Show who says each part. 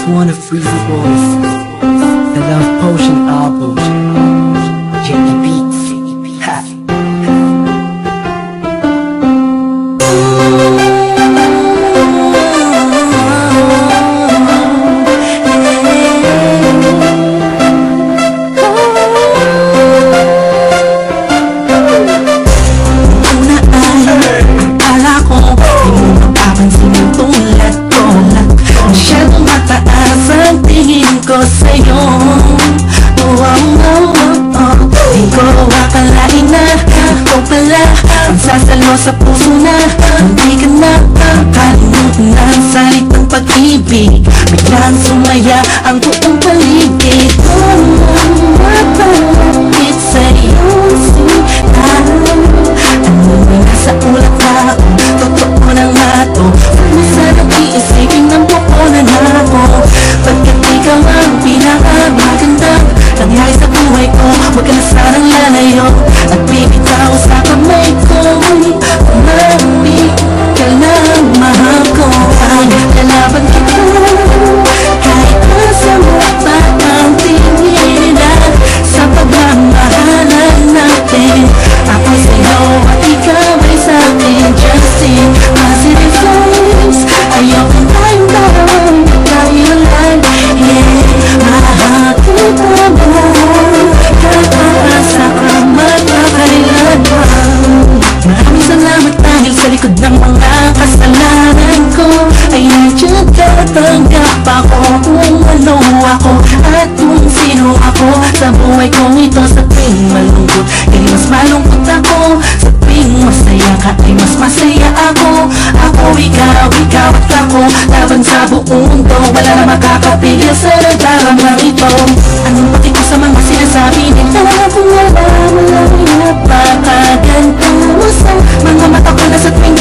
Speaker 1: One of Freezy Boys, the Love Potion album, Jakey Beats. Ha. Una ay akala ko di mo mapapansin yung tulad ko. Masyadong mataas ang tingin ko sa'yo. Di ko akalain na ikaw pala ang sasalo sa puso na hindi ka na kalimutan ang salitang pag-ibig. Biglang sumaya ang buong paligid. Mapalapit sa'yo siya. Ano na nasa ulat na ako, totoo na nga to. Ano sanang iisipin ng pupunan ako, pagkat ikaw ang pinakamagandang nangyari sa buhay ko. Huwag ka na sanang lalayo at bibitaw sa kamay ko. Umami ka lang, mahal ko. Ang lalaban kita kahit masama pa ang tingin sa pagmamahalan natin. Ako sa'yo at ikaw ay sa'kin. Just in positive vibes, ayokong tayong down, tayo lang. Yeah, mahal kita ba? Kakaasa ka magkakailanman. Maraming salamat dahil sa likod ng mga kasalanan ko ay nandiyan tatanggap ako kung ano ako at kung sino ako sa buhay kong ito. Sa tuwing malungkot ay mas malungkot ako, sa tuwing masaya ka ay mas masaya ako. Ako, ikaw at ako, laban sa buong mundo. Wala na makakapigil sa nagdaramang ito. Anong pati ko sa mga sinasabi nila? Kung alam mo lang napakaganda mo sa mga mata ko na sa tuwing